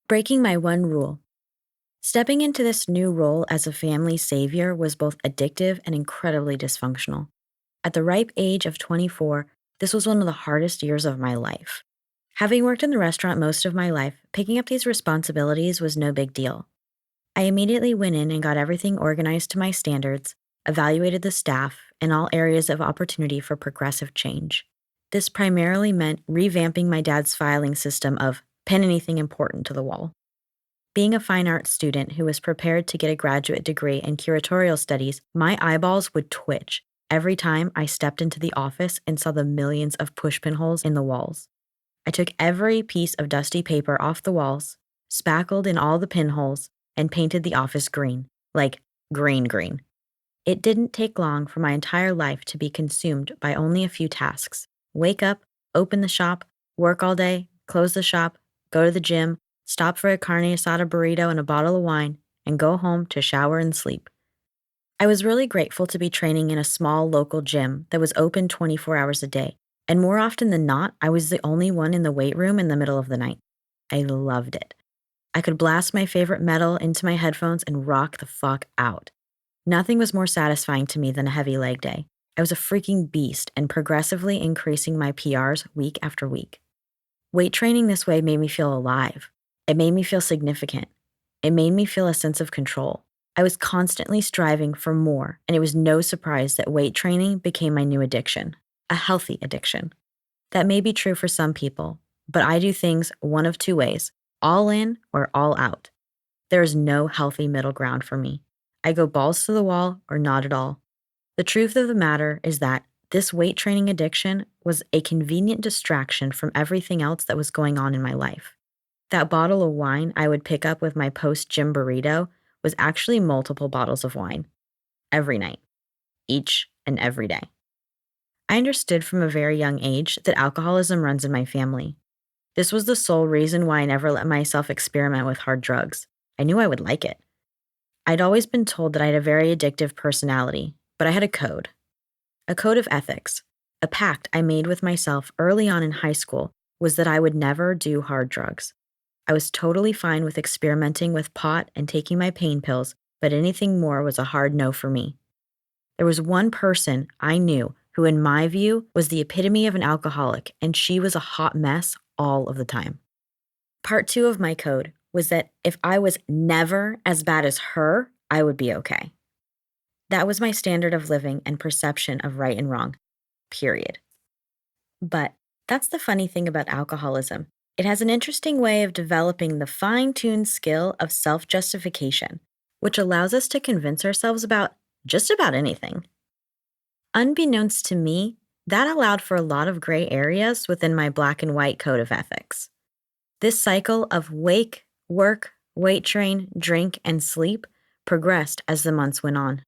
Breaking my one rule. Stepping into this new role as a family savior was both addictive and incredibly dysfunctional. At the ripe age of 24, this was one of the hardest years of my life. Having worked in the restaurant most of my life, picking up these responsibilities was no big deal. I immediately went in and got everything organized to my standards, evaluated the staff, and all areas of opportunity for progressive change. This primarily meant revamping my dad's filing system of pin anything important to the wall. Being a fine arts student who was prepared to get a graduate degree in curatorial studies, my eyeballs would twitch every time I stepped into the office and saw the millions of push pinholes in the walls. I took every piece of dusty paper off the walls, spackled in all the pinholes, and painted the office green, like green. It didn't take long for my entire life to be consumed by only a few tasks. Wake up, open the shop, work all day, close the shop, go to the gym, stop for a carne asada burrito and a bottle of wine, and go home to shower and sleep. I was really grateful to be training in a small local gym that was open 24 hours a day, and more often than not, I was the only one in the weight room in the middle of the night. I loved it. I could blast my favorite metal into my headphones and rock the fuck out. Nothing was more satisfying to me than a heavy leg day. I was a freaking beast and progressively increasing my PRs week after week. Weight training this way made me feel alive. It made me feel significant. It made me feel a sense of control. I was constantly striving for more, and it was no surprise that weight training became my new addiction, a healthy addiction. That may be true for some people, but I do things one of two ways, all in or all out. There is no healthy middle ground for me. I go balls to the wall or not at all. The truth of the matter is that this weight training addiction was a convenient distraction from everything else that was going on in my life. That bottle of wine I would pick up with my post-gym burrito was actually multiple bottles of wine. Every night. Each and every day. I understood from a very young age that alcoholism runs in my family. This was the sole reason why I never let myself experiment with hard drugs. I knew I would like it. I'd always been told that I had a very addictive personality, but I had a code of ethics. A pact I made with myself early on in high school was that I would never do hard drugs. I was totally fine with experimenting with pot and taking my pain pills, but anything more was a hard no for me. There was one person I knew who, in my view, was the epitome of an alcoholic, and she was a hot mess all of the time. Part 2 of my code was that if I was never as bad as her, I would be okay. That was my standard of living and perception of right and wrong, period. But that's the funny thing about alcoholism. It has an interesting way of developing the fine-tuned skill of self-justification, which allows us to convince ourselves about just about anything. Unbeknownst to me, that allowed for a lot of gray areas within my black and white code of ethics. This cycle of wake, work, weight train, drink, and sleep progressed as the months went on.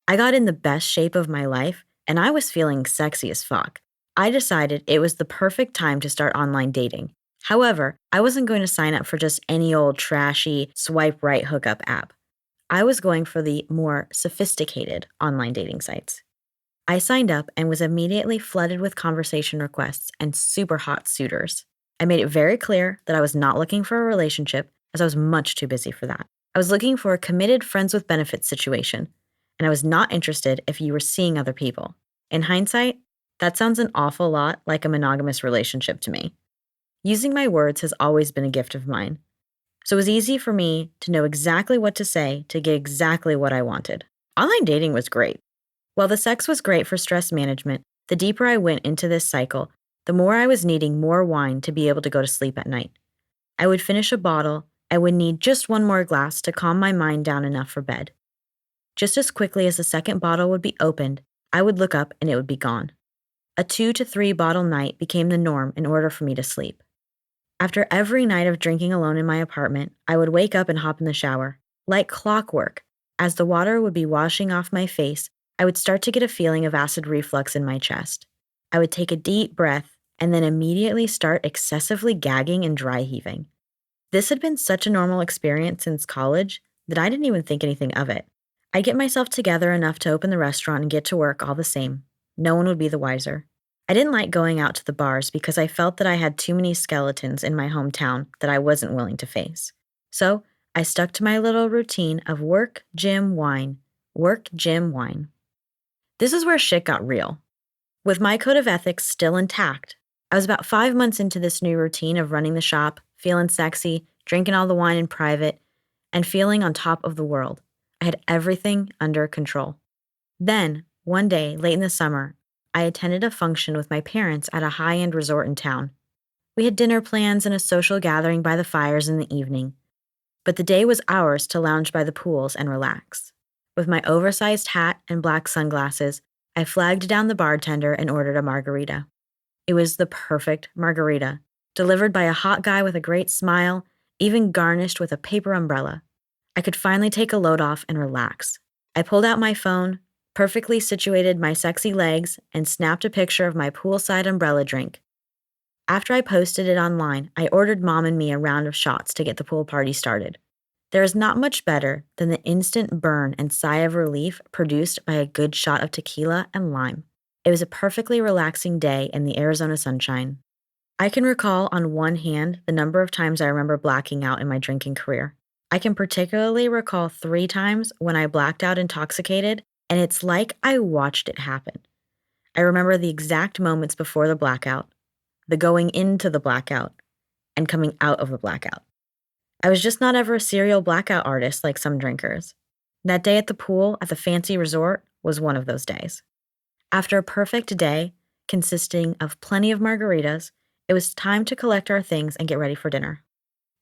I got in the best shape of my life, and I was feeling sexy as fuck. I decided it was the perfect time to start online dating. However, I wasn't going to sign up for just any old trashy swipe right hookup app. I was going for the more sophisticated online dating sites. I signed up and was immediately flooded with conversation requests and super hot suitors. I made it very clear that I was not looking for a relationship, as I was much too busy for that. I was looking for a committed friends with benefits situation, and I was not interested if you were seeing other people. In hindsight, that sounds an awful lot like a monogamous relationship to me. Using my words has always been a gift of mine, so it was easy for me to know exactly what to say to get exactly what I wanted. Online dating was great. While the sex was great for stress management, the deeper I went into this cycle, the more I was needing more wine to be able to go to sleep at night. I would finish a bottle, I would need just one more glass to calm my mind down enough for bed. Just as quickly as the second bottle would be opened, I would look up and it would be gone. A 2 to 3 bottle night became the norm in order for me to sleep. After every night of drinking alone in my apartment, I would wake up and hop in the shower. Like clockwork, as the water would be washing off my face, I would start to get a feeling of acid reflux in my chest. I would take a deep breath and then immediately start excessively gagging and dry heaving. This had been such a normal experience since college that I didn't even think anything of it. I'd get myself together enough to open the restaurant and get to work all the same. No one would be the wiser. I didn't like going out to the bars because I felt that I had too many skeletons in my hometown that I wasn't willing to face. So I stuck to my little routine of work, gym, wine. Work, gym, wine. This is where shit got real. With my code of ethics still intact, I was about 5 months into this new routine of running the shop, feeling sexy, drinking all the wine in private, and feeling on top of the world. I had everything under control. Then, one day, late in the summer, I attended a function with my parents at a high-end resort in town. We had dinner plans and a social gathering by the fires in the evening, but the day was ours to lounge by the pools and relax. With my oversized hat and black sunglasses, I flagged down the bartender and ordered a margarita. It was the perfect margarita, delivered by a hot guy with a great smile, even garnished with a paper umbrella. I could finally take a load off and relax. I pulled out my phone, perfectly situated my sexy legs, and snapped a picture of my poolside umbrella drink. After I posted it online, I ordered Mom and me a round of shots to get the pool party started. There is not much better than the instant burn and sigh of relief produced by a good shot of tequila and lime. It was a perfectly relaxing day in the Arizona sunshine. I can recall on one hand the number of times I remember blacking out in my drinking career. I can particularly recall 3 times when I blacked out intoxicated, and it's like I watched it happen. I remember the exact moments before the blackout, the going into the blackout, and coming out of the blackout. I was just not ever a serial blackout artist like some drinkers. That day at the pool at the fancy resort was one of those days. After a perfect day, consisting of plenty of margaritas, it was time to collect our things and get ready for dinner.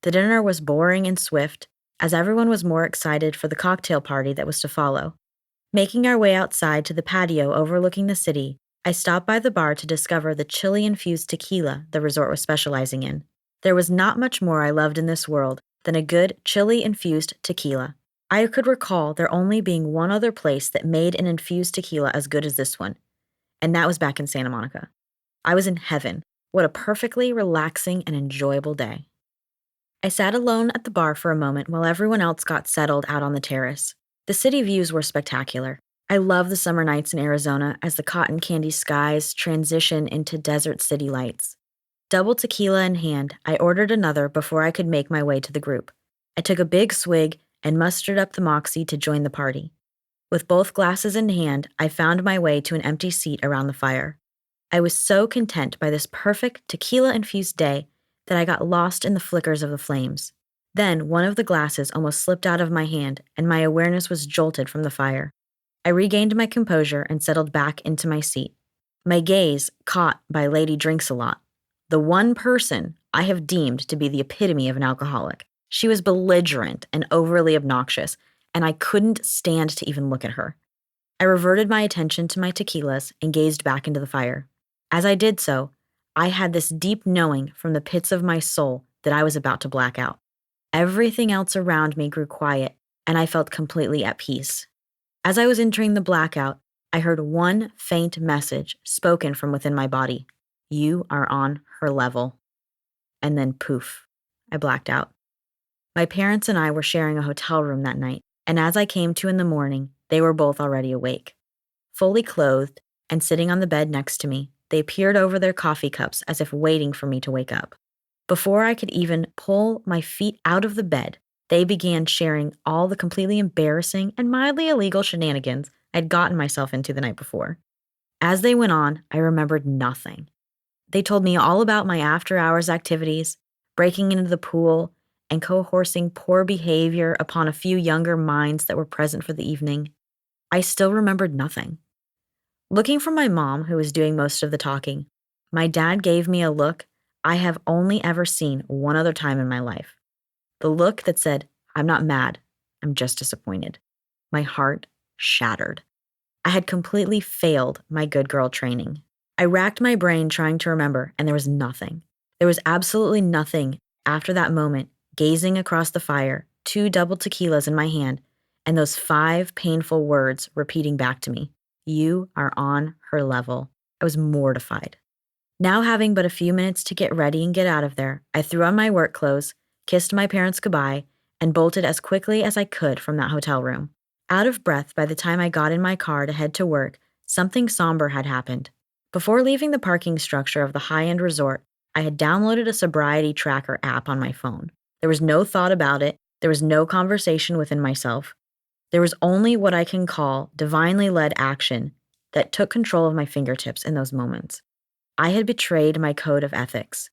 The dinner was boring and swift, as everyone was more excited for the cocktail party that was to follow. Making our way outside to the patio overlooking the city, I stopped by the bar to discover the chili-infused tequila the resort was specializing in. There was not much more I loved in this world than a good chili-infused tequila. I could recall there only being one other place that made an infused tequila as good as this one, and that was back in Santa Monica. I was in heaven. What a perfectly relaxing and enjoyable day. I sat alone at the bar for a moment while everyone else got settled out on the terrace. The city views were spectacular. I love the summer nights in Arizona as the cotton candy skies transition into desert city lights. Double tequila in hand, I ordered another before I could make my way to the group. I took a big swig and mustered up the moxie to join the party. With both glasses in hand, I found my way to an empty seat around the fire. I was so content by this perfect tequila-infused day that I got lost in the flickers of the flames. Then one of the glasses almost slipped out of my hand, and my awareness was jolted from the fire. I regained my composure and settled back into my seat. My gaze caught by Lady Drinks-A-Lot, the one person I have deemed to be the epitome of an alcoholic. She was belligerent and overly obnoxious, and I couldn't stand to even look at her. I reverted my attention to my tequilas and gazed back into the fire. As I did so, I had this deep knowing from the pits of my soul that I was about to black out. Everything else around me grew quiet, and I felt completely at peace. As I was entering the blackout, I heard one faint message spoken from within my body. You are on her level. And then poof, I blacked out. My parents and I were sharing a hotel room that night, and as I came to in the morning, they were both already awake. Fully clothed and sitting on the bed next to me, they peered over their coffee cups as if waiting for me to wake up. Before I could even pull my feet out of the bed, they began sharing all the completely embarrassing and mildly illegal shenanigans I'd gotten myself into the night before. As they went on, I remembered nothing. They told me all about my after-hours activities, breaking into the pool, and coercing poor behavior upon a few younger minds that were present for the evening. I still remembered nothing. Looking for my mom, who was doing most of the talking, my dad gave me a look I have only ever seen one other time in my life. The look that said, I'm not mad, I'm just disappointed. My heart shattered. I had completely failed my good girl training. I racked my brain trying to remember, and there was nothing. There was absolutely nothing after that moment, gazing across the fire, 2 double tequilas in my hand, and those 5 painful words repeating back to me. You are on her level. I was mortified. Now having but a few minutes to get ready and get out of there, I threw on my work clothes, kissed my parents goodbye, and bolted as quickly as I could from that hotel room. Out of breath by the time I got in my car to head to work, something somber had happened. Before leaving the parking structure of the high-end resort, I had downloaded a sobriety tracker app on my phone. There was no thought about it. There was no conversation within myself. There was only what I can call divinely led action that took control of my fingertips in those moments. I had betrayed my code of ethics.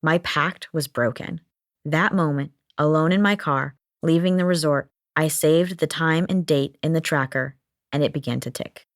My pact was broken. That moment, alone in my car, leaving the resort, I saved the time and date in the tracker, and it began to tick.